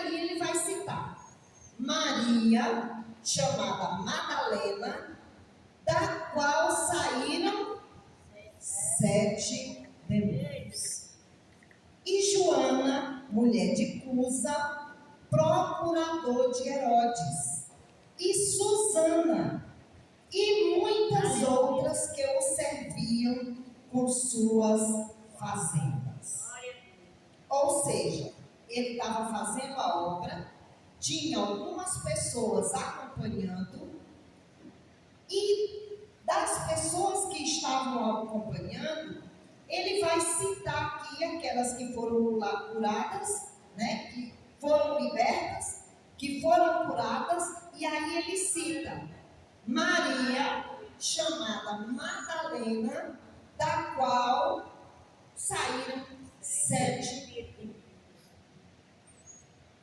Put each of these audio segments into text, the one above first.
aí ele vai citar Maria, chamada Madalena, da qual saíram 7 demônios. E Joana, mulher de Cusa, procurador de Herodes. E Susana, e muitas outras que o serviam com suas fazendas. Ou seja, ele estava fazendo a obra, tinha algumas pessoas acompanhando, e das pessoas que estavam acompanhando, ele vai citar aqui aquelas que foram curadas, né, que foram libertas, que foram curadas, e aí ele cita Maria, chamada Madalena, da qual saíram 7.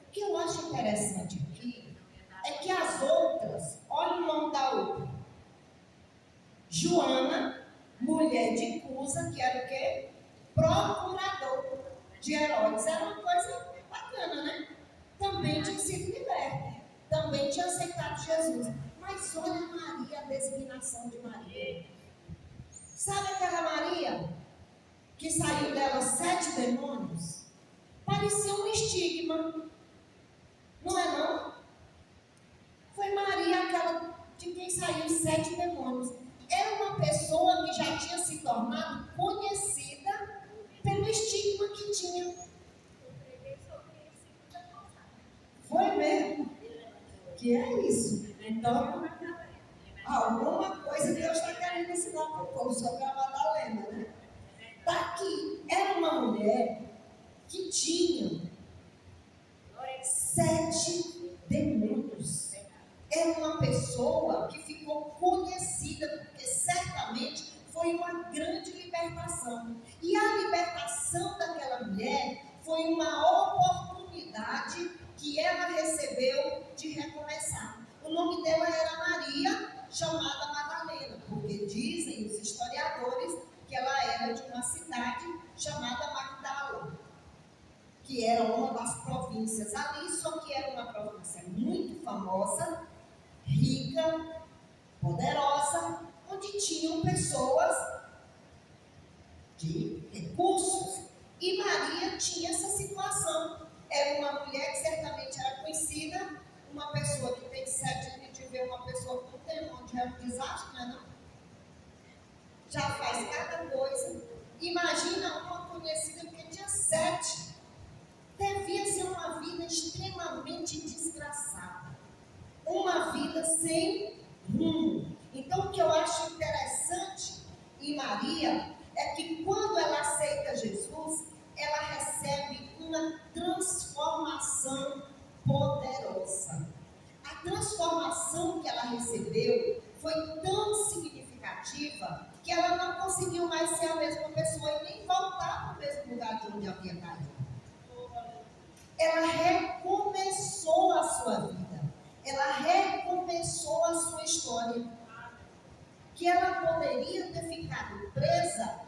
O que eu acho interessante aqui é que as outras, olha o nome da outra, Joana, mulher de Cusa, que era o quê? Procurador de Herodes. Era uma coisa bacana, né? Também tinha sido liberta, também tinha aceitado Jesus. Mas olha Maria, a designação de Maria. Sabe aquela Maria que saiu dela 7 demônios? Parecia um estigma. Não é não? Foi Maria aquela de quem saiu 7 demônios. Era uma pessoa que já tinha se tornado conhecida pelo estigma que tinha. Foi mesmo? Que é isso? Então, alguma coisa Deus está querendo ensinar para o povo sobre a Madalena, né? Está aqui. Era uma mulher que tinha 7 demônios. Era uma pessoa que ficou conhecida, porque certamente foi uma grande libertação. E a libertação daquela mulher foi uma oportunidade que ela recebeu de recomeçar. O nome dela era Maria, chamada Madalena, porque dizem os historiadores que ela era de uma cidade chamada Magdala, que era uma das províncias ali, só que era uma província muito famosa, rica, poderosa, onde tinham pessoas de recursos. E Maria tinha essa situação. Era uma mulher que certamente era conhecida, uma pessoa que tem 7 anos de ver uma pessoa com demônio, já é um desastre, não é não? Já faz cada coisa. Imagina uma conhecida que tinha 7. Devia ser uma vida extremamente desgraçada. Uma vida sem rumo. Então, o que eu acho interessante em Maria é que quando ela aceita Jesus, ela recebe uma transformação poderosa. A transformação que ela recebeu foi tão significativa que ela não conseguiu mais ser a mesma pessoa e nem voltar para o mesmo lugar de onde havia caído. Ela recomeçou a sua vida. Ela recomeçou a sua história. Que ela poderia ter ficado presa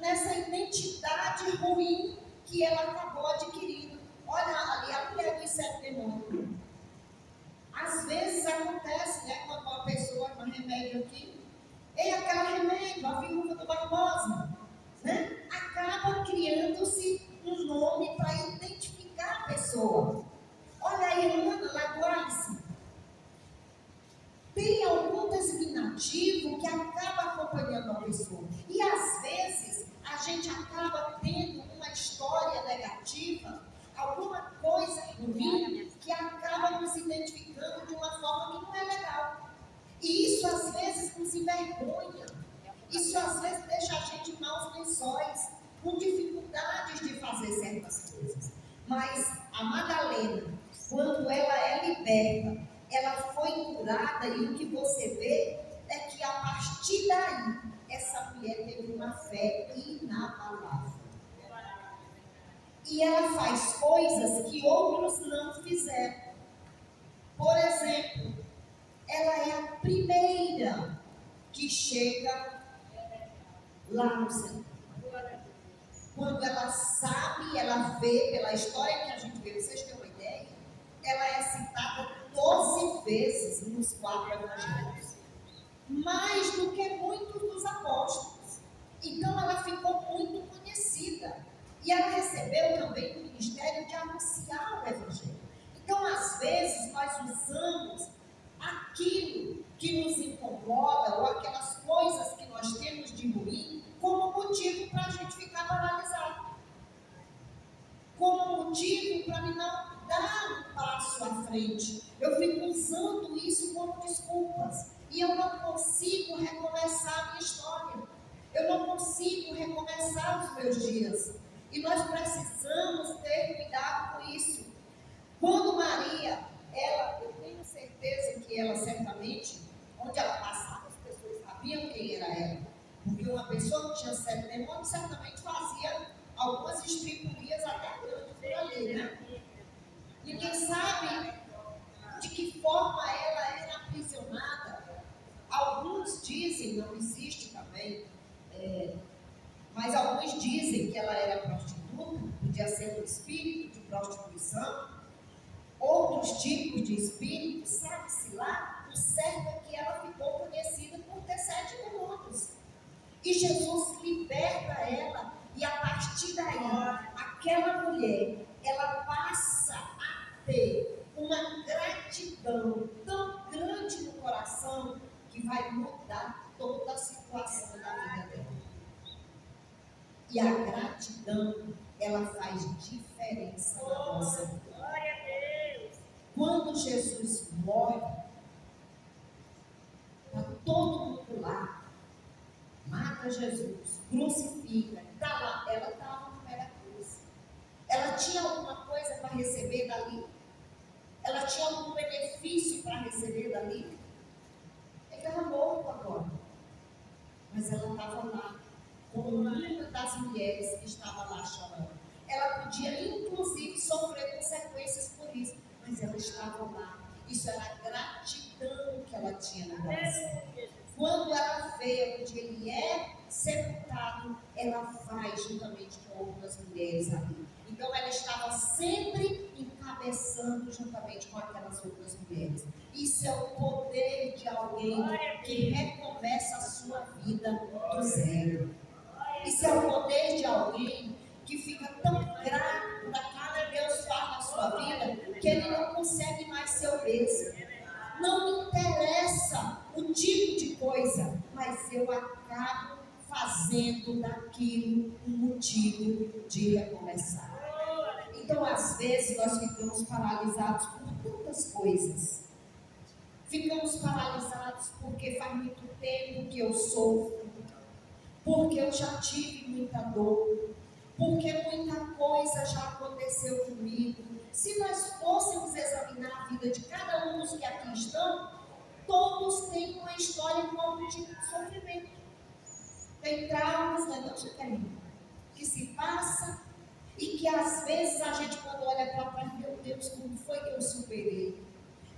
nessa identidade ruim que ela acabou adquirindo. Olha ali a mulher dos 7 demônios. Às vezes acontece, né, quando uma pessoa com remédio aqui, e aquela remédio, a viúva do Barbosa, né, acaba criando-se um nome para identificar a pessoa. Olha a irmã Lagoace. Tem algum designativo que acaba acompanhando a pessoa. E às vezes a gente acaba tendo uma história negativa, alguma coisa ruim, que acaba nos identificando de uma forma que não é legal. E isso às vezes nos envergonha. Isso às vezes deixa a gente em maus lençóis, com dificuldades de fazer certas coisas. Mas a Madalena, quando ela é liberta, ela foi curada, e o que você vê é que a partir daí, essa mulher teve uma fé inabalável. E ela faz coisas que outros não fizeram. Por exemplo, ela é a primeira que chega lá no centro. Quando ela sabe, ela vê, pela história que a gente vê, vocês têm uma ideia. nos 4 evangelhos. Mais do que muitos dos apóstolos. Então ela ficou muito conhecida. E ela recebeu também o ministério de anunciar o evangelho. Então, às vezes, nós usamos aquilo que nos incomoda ou aquelas coisas que nós temos de ruim como motivo para a gente ficar paralisado. Como motivo para mim não dar um passo à frente. Eu fico usando isso como desculpas. E eu não consigo recomeçar a minha história. Eu não consigo recomeçar os meus dias. E nós precisamos ter cuidado com isso. Quando Maria, eu tenho certeza que ela certamente, onde ela passava, as pessoas sabiam quem era ela. Porque uma pessoa que tinha 7 demônios certamente fazia algumas estripulias até grandes por ali, né? Ninguém sabe de que forma ela era aprisionada. Alguns dizem, não existe também, mas alguns dizem que ela era prostituta, podia ser um espírito de prostituição. Outros tipos de espíritos, sabe-se lá, o certo é que ela ficou conhecida por ter 7 demônios. E Jesus liberta ela, e a partir daí, aquela mulher, ela passa a ter uma gratidão tão grande no coração, que vai mudar toda a situação da vida dela. E a gratidão, ela faz diferença na nossa vida. Quando Jesus morre, está todo mundo lá, mata Jesus, crucifica, está lá, ela estava no pé da cruz. Ela tinha alguma coisa para receber dali? Ela tinha algum benefício para receber dali? Ele estava morto agora, mas ela estava lá, como uma das mulheres que estava lá chorando. Ela podia, inclusive, sofrer consequências por isso, mas ela estava lá. Isso era a gratidão que ela tinha no coração. Quando ela vê onde ele é sepultado, ela vai juntamente com outras mulheres ali. Então ela estava sempre encabeçando juntamente com aquelas outras mulheres. Isso é o poder de alguém que recomeça a sua vida do zero. Isso é o poder de alguém que fica tão grato daquilo que Deus faz na sua vida, que ele não consegue mais ser o mesmo. Não me interessa o tipo de coisa, mas eu acabo fazendo daquilo um motivo de recomeçar. Então, às vezes, nós ficamos paralisados por tantas coisas. Ficamos paralisados porque faz muito tempo que eu sofro, porque eu já tive muita dor, porque muita coisa já aconteceu comigo. Se nós fôssemos examinar a vida de cada um dos que aqui estão, todos têm uma história com algum tipo de sofrimento. Tem traumas, não é, Jaqueline? Que se passa e que às vezes a gente, quando olha para trás, meu Deus, como foi que eu superei?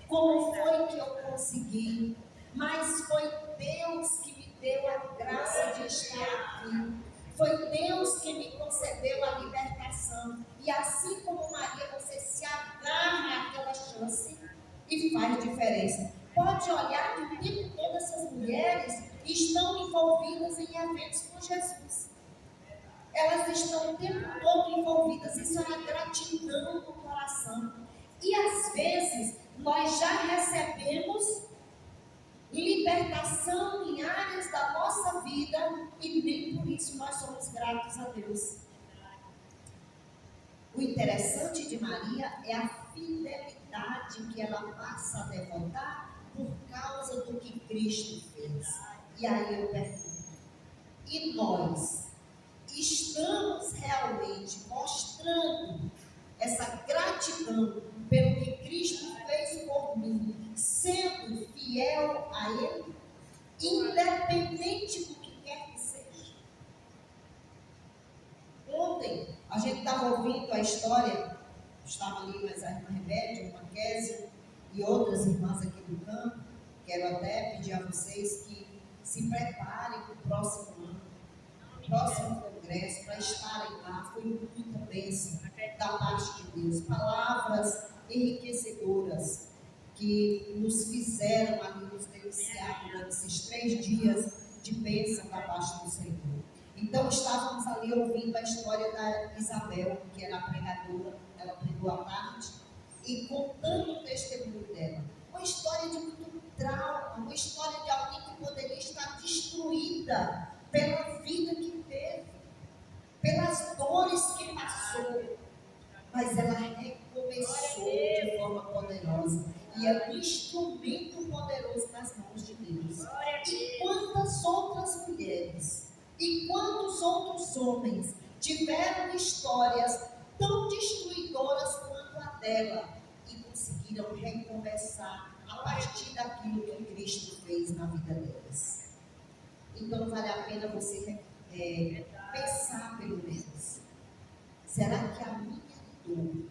Como foi que eu consegui? Mas foi Deus que me deu a graça de estar aqui. Foi Deus que me concedeu a libertação. E assim como Maria, você se agarra àquela chance e faz diferença. Pode olhar que o tempo todo essas mulheres estão envolvidas em eventos com Jesus. Elas estão o tempo todo envolvidas. Isso é uma gratidão no coração. E às vezes nós já recebemos libertação em áreas da nossa vida e nem por isso nós somos gratos a Deus. O interessante de Maria é a fidelidade que ela passa a devotar por causa do que Cristo fez. E aí eu pergunto, e nós estamos realmente mostrando essa gratidão pelo que Cristo fez por mim, sendo fiel a Ele, independente do que quer que seja? Ontem, a gente estava ouvindo a história, estava ali mais a irmã Rebelde, a irmã Kézia e outras irmãs aqui do campo. Quero até pedir a vocês que se preparem para o próximo ano, próximo congresso, para estarem lá. Foi muita bênção da parte de Deus, palavras enriquecedoras que nos fizeram ali nos deliciar durante esses 3 dias de bênção da parte do Senhor. Então estávamos ali ouvindo a história da Isabel, que era a pregadora, ela pregou à tarde, e contando o testemunho dela. Uma história de muito trauma, uma história de alguém que poderia estar destruída pela vida que teve, pelas dores que passou, mas ela recomeçou de forma poderosa, e é um instrumento poderoso nas mãos de Deus. E quantas outras mulheres e quantos outros homens tiveram histórias tão destruidoras quanto a dela e conseguiram recomeçar a partir daquilo que Cristo fez na vida delas. Então vale a pena você pensar pelo menos, será que a minha dor,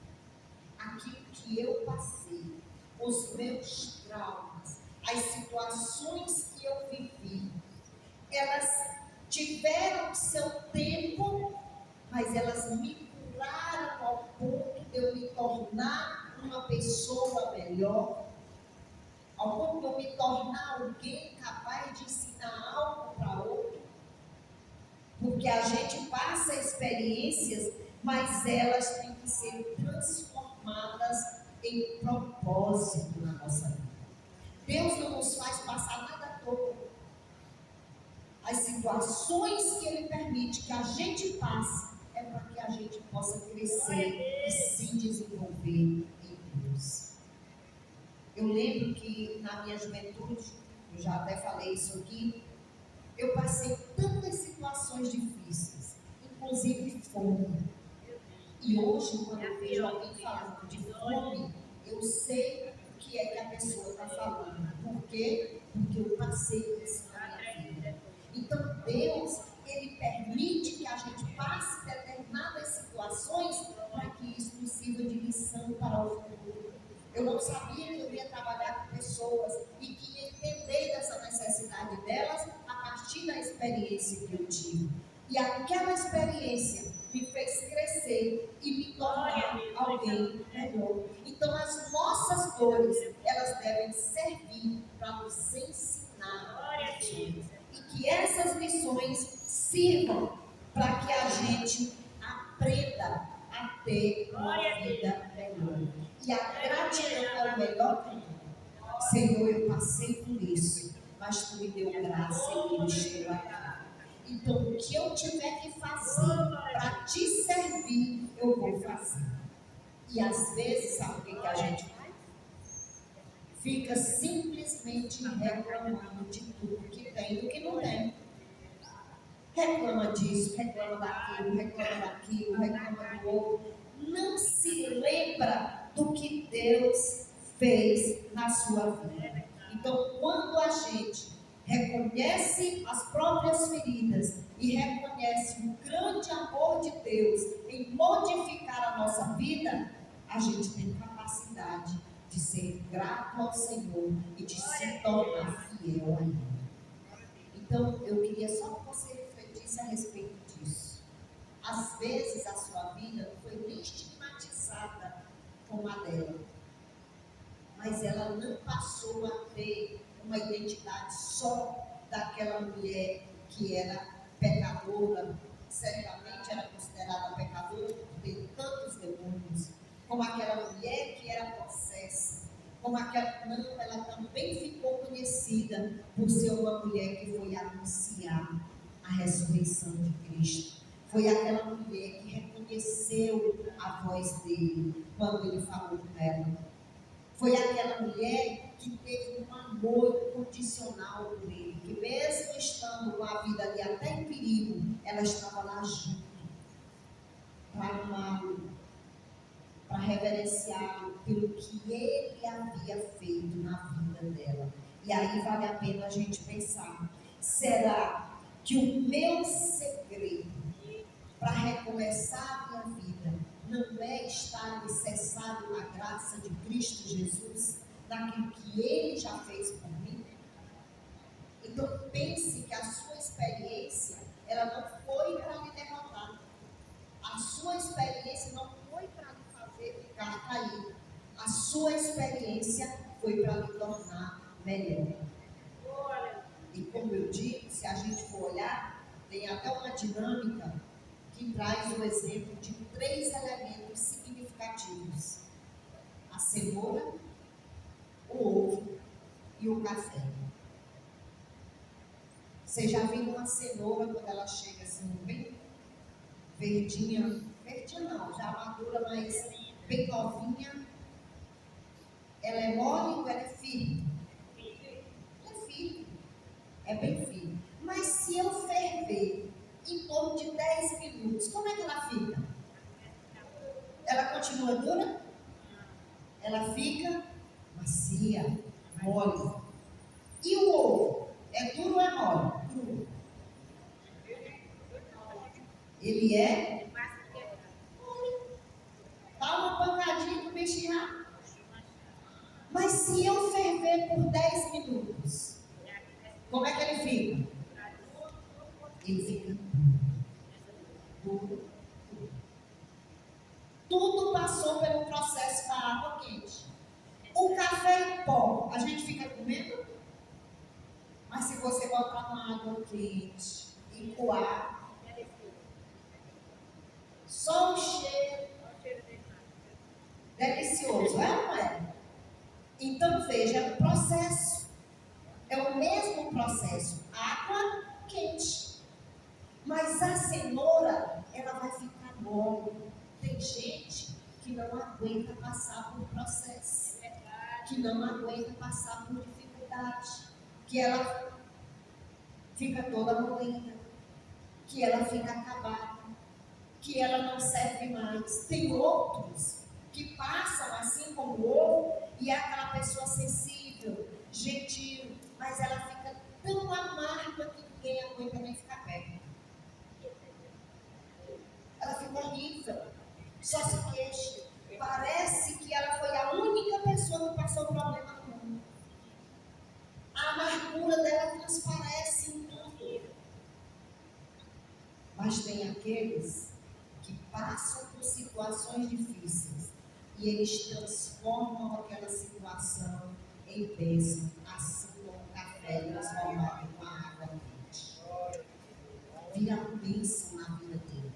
aquilo que eu passei, os meus traumas, as situações que eu vivi, elas tiveram seu tempo, mas elas me curaram ao ponto de eu me tornar uma pessoa melhor, ao ponto de eu me tornar alguém capaz de ensinar algo para outro? Porque a gente passa experiências, mas elas têm que ser transformadas em propósito na nossa vida. Deus não nos faz passar nada à toa. As situações que Ele permite que a gente passe é para que a gente possa crescer e se desenvolver em Deus. Eu lembro que na minha juventude, eu já até falei isso aqui, eu passei tantas situações difíceis, inclusive fome. E hoje, quando eu vejo alguém falando de fome, eu sei o que é que a pessoa está falando. Por quê? Porque eu passei isso na minha vida. Então, Deus, Ele permite que a gente passe determinadas situações para que isso nos sirva de lição para o futuro. Eu não sabia que eu ia trabalhar com pessoas e que ia entender dessa necessidade delas a partir da experiência que eu tive. E aquela experiência me fez crescer e me tornar alguém melhor. Então, as nossas dores, elas devem servir para nos ensinar lições. E que essas lições sirvam para que a gente aprenda a ter uma vida melhor. E a gratidão é o melhor caminho. Senhor, eu passei por isso, mas Tu me deu graça e eu estou aqui. Então, o que eu tiver que fazer para Te servir, eu vou fazer. E às vezes, sabe o que a gente faz? Fica simplesmente reclamando de tudo que tem e do que não tem. Reclama disso, reclama daquilo, reclama do outro. Não se lembra do que Deus fez na sua vida. Então, quando a gente reconhece as próprias feridas e reconhece o grande amor de Deus em modificar a nossa vida, a gente tem capacidade de ser grato ao Senhor e de se tornar fiel a Ele. Então, eu queria só que você refletisse a respeito disso. Às vezes a sua vida não foi nem estigmatizada como a dela, mas ela não passou a ter uma identidade só daquela mulher que era pecadora, certamente era considerada pecadora por ter tantos demônios, como aquela mulher que era possessa, como aquela, não, ela também ficou conhecida por ser uma mulher que foi anunciar a ressurreição de Cristo. Foi aquela mulher que reconheceu a voz dele quando ele falou com ela. Foi aquela mulher que teve um amor incondicional por ele, que mesmo estando com a vida ali até em perigo, ela estava lá junto, para amá-lo, para reverenciá-lo pelo que ele havia feito na vida dela. E aí vale a pena a gente pensar, será que o meu segredo para recomeçar a minha vida não é estar alicerçado na graça de Cristo Jesus, naquilo que Ele já fez por mim? Então pense que a sua experiência, ela não foi para lhe derrotar. A sua experiência não foi para lhe fazer ficar caído. A sua experiência foi para me tornar melhor. E como eu digo, se a gente for olhar, tem até uma dinâmica que traz o exemplo de 3 elementos significativos: a cenoura, o ovo e o café. Você já viu uma cenoura quando ela chega assim, bem verdinha? Verdinha não, já madura, mas bem novinha. Ela é mole ou ela é firme? Ela é firme. É bem firme. Mas se eu ferver em torno de 10 minutos, como é que ela fica? Ela continua dura? Ela fica macia, mole. E o ovo? É duro ou é mole? Duro. Ele é mole. Dá uma pancadinha do bicho já. Mas se eu ferver por 10 minutos, como é que ele fica? Ele fica duro. Tudo passou pelo processo da água quente. O café em pó, a gente fica com medo? Mas se você botar uma água quente e coar, só o cheiro delicioso, é ou não é? Então veja, o processo é o mesmo processo, água quente. Mas a cenoura, ela vai ficar mole. Tem gente que não aguenta passar por processo, que não aguenta passar por dificuldade, que ela fica toda molenga, que ela fica acabada, que ela não serve mais. Tem outros que passam assim como o ovo e é aquela pessoa sensível, gentil, mas ela fica tão amarga que ninguém aguenta nem ficar perto. Ela fica horrível, só se queixa. Parece que ela foi a única pessoa que passou problema no mundo. A amargura dela transparece em tudo. Mas tem aqueles que passam por situações difíceis e eles transformam aquela situação em bênção, assim como o café transformado em uma água quente. Vira bênção na vida dele.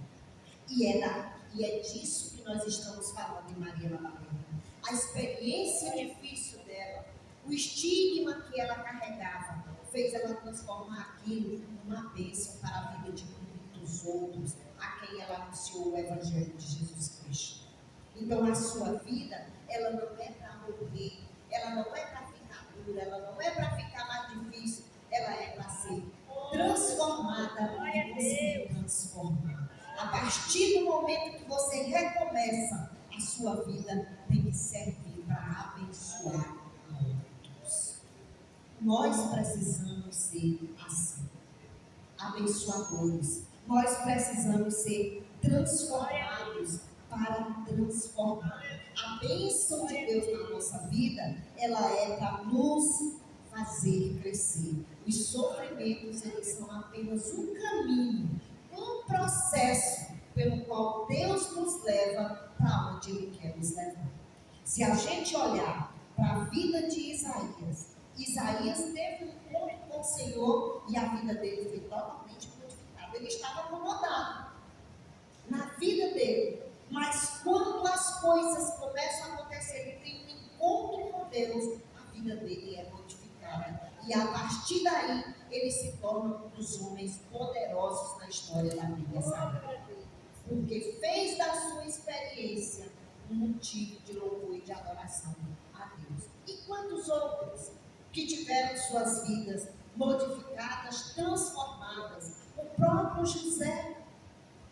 E é disso que nós estamos falando em Maria Madalena. A experiência difícil dela, o estigma que ela carregava, fez ela transformar aquilo numa bênção para a vida de muitos outros, a quem ela anunciou o Evangelho de Jesus Cristo. Então a sua vida, ela não é para morrer, ela não é para ficar dura, ela não é para ficar mais difícil, ela é para ser transformada e conseguir transformar. A partir do momento que você recomeça, a sua vida tem que servir para abençoar outros. Nós precisamos ser assim, abençoadores. Nós precisamos ser transformados para transformar. A bênção de Deus na nossa vida, ela é para nos fazer crescer. Os sofrimentos, eles são apenas um caminho, um processo pelo qual Deus nos leva para onde Ele quer nos levar. Se a gente olhar para a vida de Isaías, Isaías teve um encontro com o Senhor e a vida dele foi totalmente modificada. Ele estava acomodado na vida dele, mas quando as coisas começam a acontecer, ele tem um encontro com Deus, a vida dele é modificada. E a partir daí, ele se torna um dos homens poderosos na história da Bíblia Sagrada. Porque fez da sua experiência um motivo de louvor e de adoração a Deus. E quantos outros que tiveram suas vidas modificadas, transformadas? O próprio José.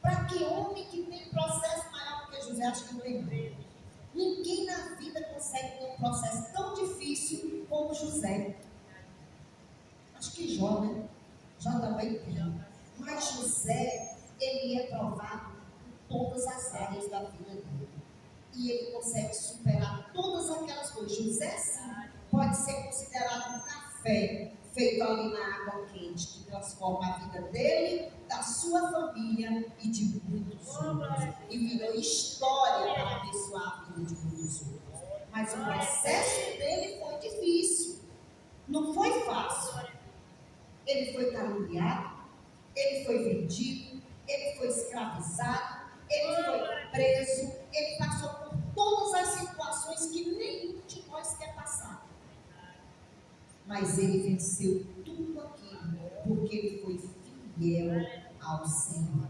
Para que homem que tem processo maior do que José? Acho que não tem. Ninguém na vida consegue ter um processo tão difícil como José. Acho que Jó, né? Jó também tem. Mas José, ele é provado em todas as áreas da vida dele. E ele consegue superar todas aquelas coisas. José, sim, pode ser considerado um café feito ali na água quente, que transforma a vida dele, da sua família e de muitos outros. E virou história para abençoar a vida de muitos outros. Mas o processo dele foi Não foi fácil. Ele foi caluniado, ele foi vendido, ele foi escravizado, ele foi preso, ele passou por todas as situações que nenhum de nós quer passar. Mas ele venceu tudo aquilo, porque ele foi fiel ao Senhor.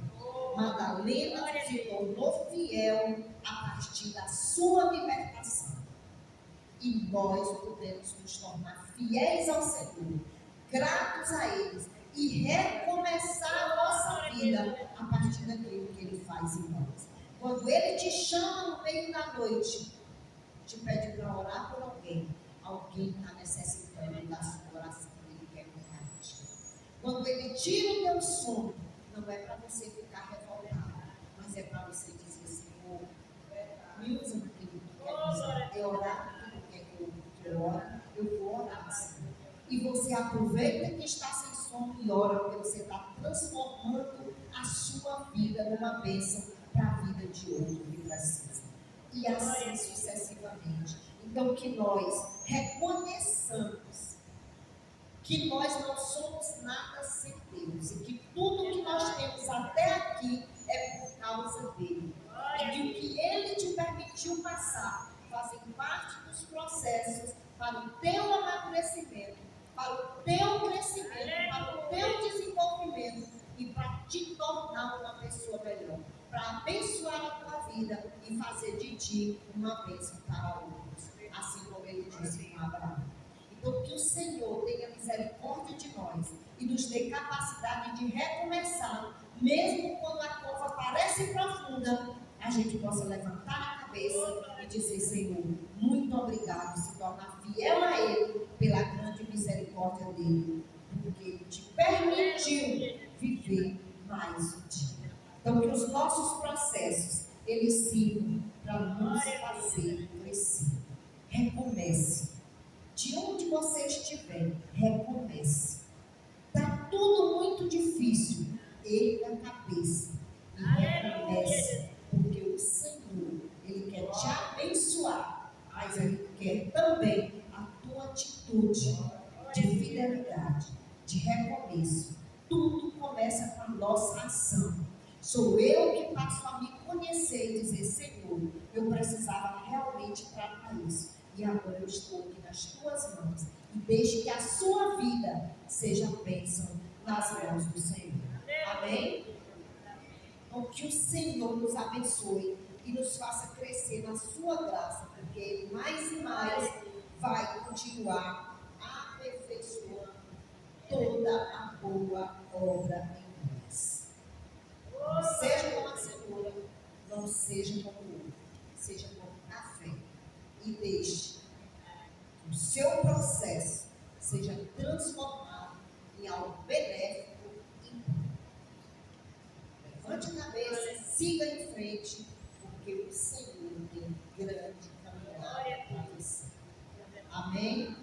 Madalena se tornou fiel a partir da sua libertação. E nós podemos nos tornar fiéis ao Senhor, gratos a Ele, e recomeçar a nossa vida a partir daquilo que Ele faz em nós. Quando Ele te chama no meio da noite, te pede para orar por alguém está necessitando da sua oração, Ele quer cuidar de ti. Quando Ele tira o teu sono, não é para você ficar revoltado, mas é para você dizer: Senhor, me usa naquilo que tu quer usar. É orar naquilo que eu oro, eu vou orar, Senhor. E você aproveita que está sem sono e ora, porque você está transformando a sua vida numa bênção para a vida de outro que precisa. E assim sucessivamente. Então, que nós reconheçamos que nós não somos nada sem Deus, e que tudo que nós temos até aqui é por causa dele. E que o que ele te permitiu passar fazem parte dos processos para o teu amadurecimento, para o teu crescimento, para o teu desenvolvimento e para te tornar uma pessoa melhor, para abençoar a tua vida e fazer de ti uma bênção para outros, assim como ele disse com Abraão. Então, que o Senhor tenha misericórdia de nós e nos dê capacidade de recomeçar, mesmo quando a cova parece profunda, a gente possa levantar a cabeça e dizer: Senhor, muito obrigado, se tornar fiel a Ele pela grande misericórdia dele, porque Ele te permitiu viver mais um dia. Então, que os nossos processos, eles sirvam para nos fazer crescer. Recomece. De onde você estiver, recomece. Está tudo muito difícil. Erga a cabeça e recomece. Porque o Senhor, Ele quer te abençoar, mas Ele quer também a tua atitude de fidelidade, de recomeço. Tudo começa com a nossa ação. Sou eu que passo a me conhecer e dizer: Senhor, eu precisava realmente tratar isso. E agora eu estou aqui nas tuas mãos. E deixe que a sua vida seja bênção nas mãos do Senhor. Amém? Então, que o Senhor nos abençoe e nos faça crescer na sua graça, porque Ele mais e mais vai continuar aperfeiçoando toda a boa obra em nós. Não seja como a cenoura, não seja como o outro, seja como a fé. E deixe que o seu processo seja transformado em algo benéfico e bom. Levante a cabeça, siga em frente, porque o Senhor tem grande caminhada para você. Amém?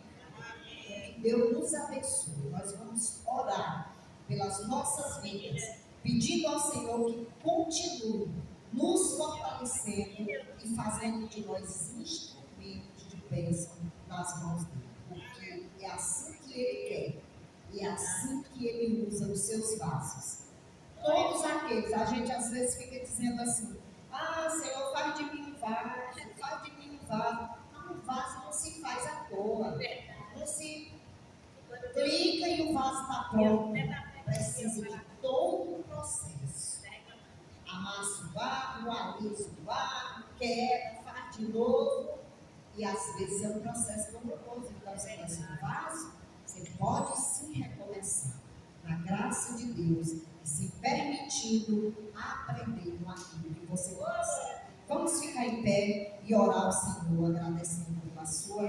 Que Deus nos abençoe. Nós vamos orar pelas nossas vidas, pedindo ao Senhor que continue nos fortalecendo e fazendo de nós instrumentos de bênção nas mãos dele. Porque é assim que ele quer e é assim que ele usa os seus vasos. Todos aqueles, a gente às vezes fica dizendo assim: ah, Senhor, faz de mim um vaso, faz de mim um vaso. Não, um vaso não se faz à toa. Não se clica e o vaso está pronto. Precisa de todo o processo. Amassa o barro, alisa o barro, quebra, faz de novo. E às vezes é um processo doloroso. Então, você pensa no vaso, você pode sim recomeçar. Na graça de Deus, e se permitindo aprender com aquilo que você gosta. Vamos ficar em pé e orar ao Senhor, agradecendo pela sua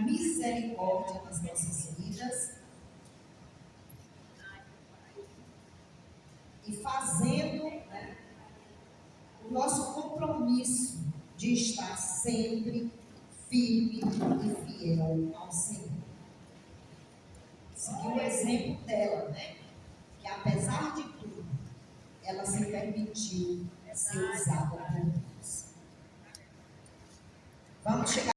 misericórdia nas nossas vidas. E fazendo o nosso compromisso de estar sempre firme e fiel ao Senhor. Seguir o exemplo dela, que apesar de tudo, ela se permitiu ser usada por Deus. Vamos chegar.